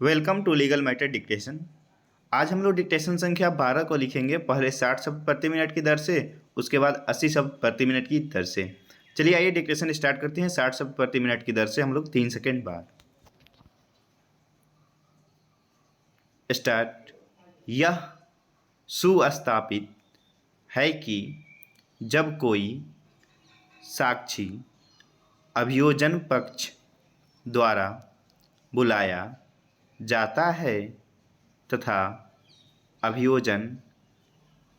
Welcome to legal matter dictation. आज हम लोग डिक्टेशन संख्या 12 को लिखेंगे। पहले 60 शब्द प्रति मिनट की दर से, उसके बाद 80 शब्द प्रति मिनट की दर से। चलिए आइए डिक्टेशन स्टार्ट करते हैं। 60 शब्द प्रति मिनट की दर से हम लोग 3 सेकेंड बाद स्टार्ट। यह सुस्थापित है कि जब कोई साक्षी अभियोजन पक्ष द्वारा बुलाया जाता है तथा अभियोजन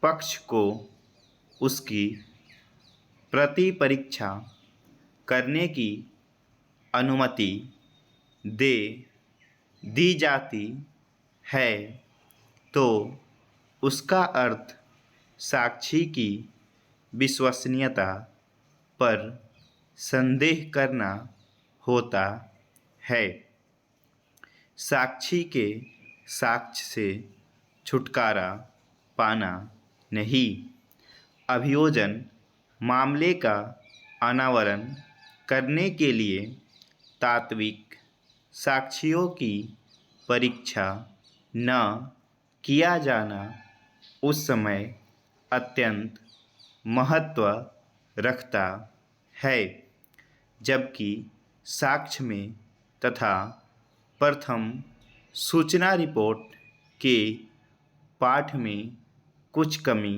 पक्ष को उसकी प्रति परीक्षा करने की अनुमति दे दी जाती है तो उसका अर्थ साक्षी की विश्वसनीयता पर संदेह करना होता है। साक्षी के साक्ष्य से छुटकारा पाना नहीं। अभियोजन मामले का अनावरण करने के लिए तात्विक साक्ष्यों की परीक्षा न किया जाना उस समय अत्यंत महत्व रखता है, जबकि साक्ष्य में तथा प्रथम सूचना रिपोर्ट के पाठ में कुछ कमी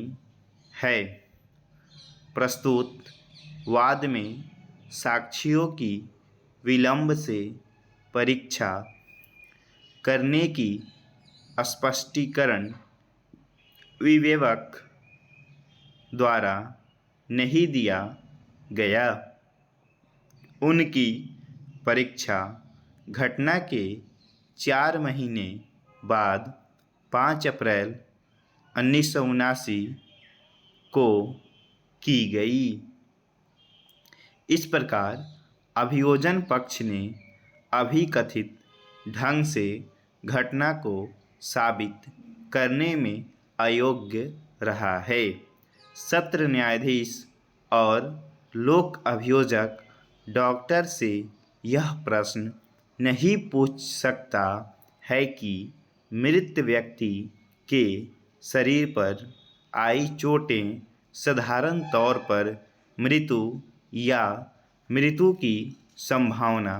है। प्रस्तुत वाद में साक्ष्यों की विलंब से परीक्षा करने की स्पष्टीकरण विवेक द्वारा नहीं दिया गया। उनकी परीक्षा घटना के 4 महीने बाद 5 अप्रैल 1979 को की गई। इस प्रकार अभियोजन पक्ष ने अभिकथित ढंग से घटना को साबित करने में अयोग्य रहा है। सत्र न्यायाधीश और लोक अभियोजक डॉक्टर से यह प्रश्न नहीं पूछ सकता है कि मृत व्यक्ति के शरीर पर आई चोटें साधारण तौर पर मृत्यु या मृत्यु की संभावना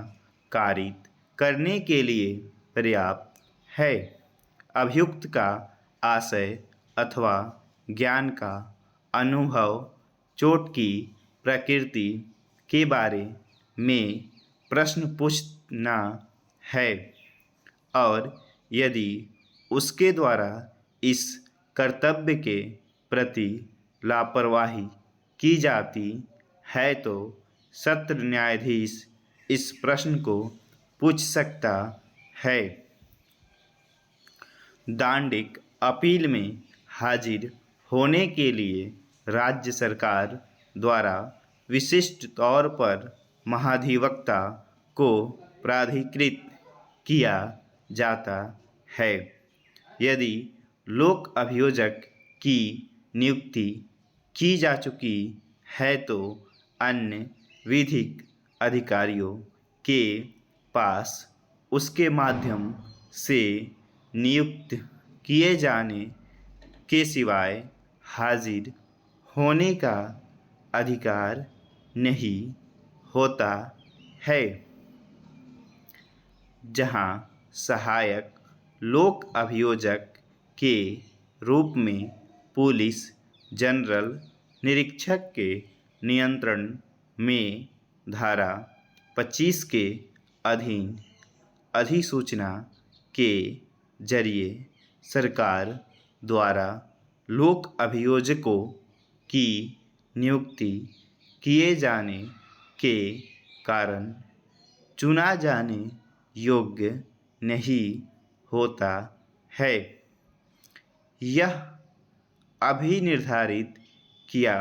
कारित करने के लिए पर्याप्त है। अभियुक्त का आशय अथवा ज्ञान का अनुभव चोट की प्रकृति के बारे में प्रश्न पूछना है और यदि उसके द्वारा इस कर्तव्य के प्रति लापरवाही की जाती है तो सत्र न्यायाधीश इस प्रश्न को पूछ सकता है। दांडिक अपील में हाजिर होने के लिए राज्य सरकार द्वारा विशिष्ट तौर पर महाधिवक्ता को प्राधिकृत किया जाता है। यदि लोक अभियोजक की नियुक्ति की जा चुकी है तो अन्य विधिक अधिकारियों के पास उसके माध्यम से नियुक्त किए जाने के सिवाय हाजिर होने का अधिकार नहीं होता है। जहां सहायक लोक अभियोजक के रूप में पुलिस जनरल निरीक्षक के नियंत्रण में धारा 25 के अधीन अधिसूचना के जरिए सरकार द्वारा लोक अभियोजकों की नियुक्ति किए जाने के कारण चुना जाने योग्य नहीं होता है। यह अभी निर्धारित किया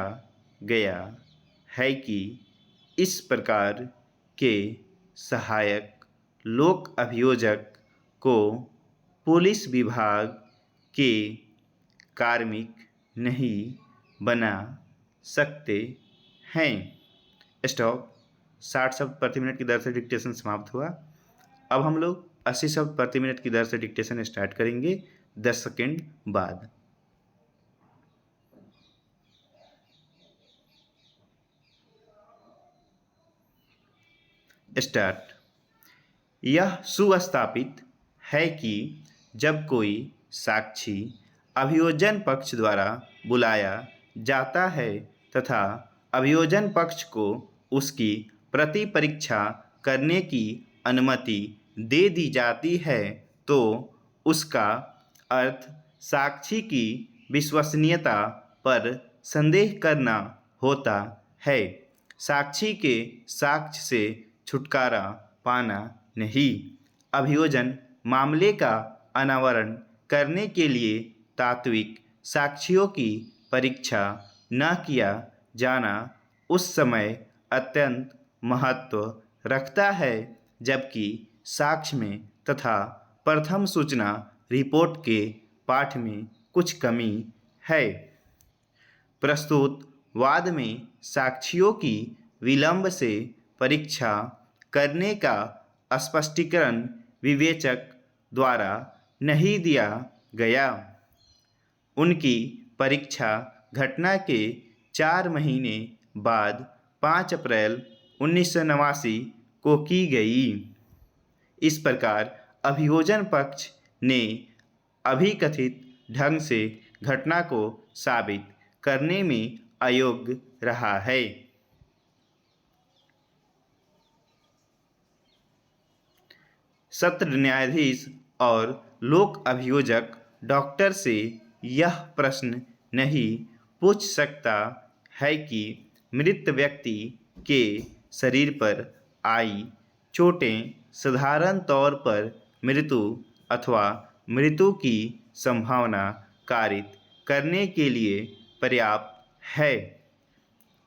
गया है कि इस प्रकार के सहायक लोक अभियोजक को पुलिस विभाग के कार्मिक नहीं बना सकते हैं। स्टॉप। 60 शब्द प्रति मिनट की दर से डिक्टेशन समाप्त हुआ। अब हम लोग 80 शब्द प्रति मिनट की दर से डिक्टेशन स्टार्ट करेंगे 10 सेकेंड बाद। स्टार्ट। यह सुस्थापित है कि जब कोई साक्षी अभियोजन पक्ष द्वारा बुलाया जाता है तथा अभियोजन पक्ष को उसकी प्रति परीक्षा करने की अनुमति दे दी जाती है तो उसका अर्थ साक्षी की विश्वसनीयता पर संदेह करना होता है, साक्षी के साक्ष्य से छुटकारा पाना नहीं। अभियोजन मामले का अनावरण करने के लिए तात्विक साक्ष्यों की परीक्षा न किया जाना उस समय अत्यंत महत्व रखता है जबकि साक्ष्य में तथा प्रथम सूचना रिपोर्ट के पाठ में कुछ कमी है। प्रस्तुत वाद में साक्ष्यों की विलंब से परीक्षा करने का स्पष्टीकरण विवेचक द्वारा नहीं दिया गया। उनकी परीक्षा घटना के 4 महीने बाद 5 अप्रैल 1989 को की गई। इस प्रकार अभियोजन पक्ष ने अभिकथित ढंग से घटना को साबित करने में अयोग्य रहा है। सत्र न्यायाधीश और लोक अभियोजक डॉक्टर से यह प्रश्न नहीं पूछ सकता है कि मृत व्यक्ति के शरीर पर आई चोटें साधारण तौर पर मृत्यु अथवा मृत्यु की संभावना कारित करने के लिए पर्याप्त है।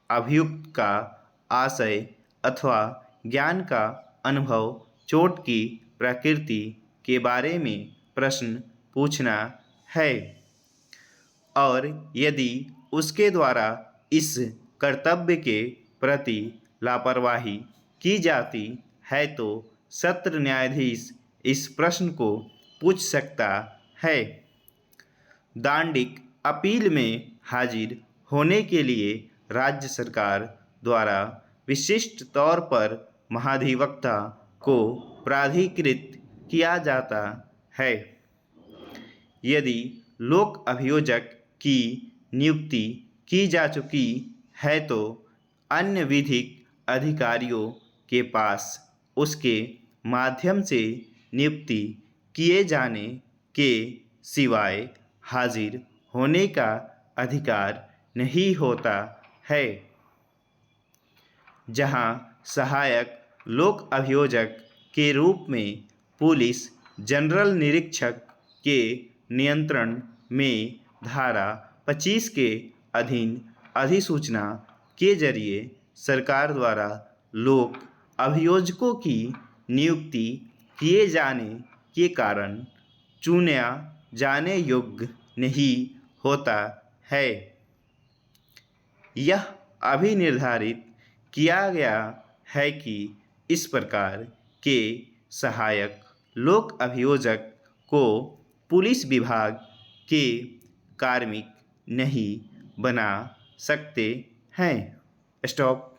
अभियुक्त का आशय अथवा ज्ञान का अनुभव चोट की प्रकृति के बारे में प्रश्न पूछना है और यदि उसके द्वारा इस कर्तव्य के प्रति लापरवाही की जाती है तो सत्र न्यायाधीश इस प्रश्न को पूछ सकता है। दांडिक अपील में हाजिर होने के लिए राज्य सरकार द्वारा विशिष्ट तौर पर महाधिवक्ता को प्राधिकृत किया जाता है। यदि लोक अभियोजक की नियुक्ति की जा चुकी है तो अन्य विधिक अधिकारियों के पास उसके माध्यम से नियुक्ति किए जाने के सिवाय हाजिर होने का अधिकार नहीं होता है। जहां सहायक लोक अभियोजक के रूप में पुलिस जनरल निरीक्षक के नियंत्रण में धारा 25 के अधीन अधिसूचना के जरिए सरकार द्वारा लोक अभियोजकों की नियुक्ति किए जाने के कारण चुना जाने योग्य नहीं होता है। यह अभी निर्धारित किया गया है कि इस प्रकार के सहायक लोक अभियोजक को पुलिस विभाग के कार्मिक नहीं बना सकते हैं। स्टॉप।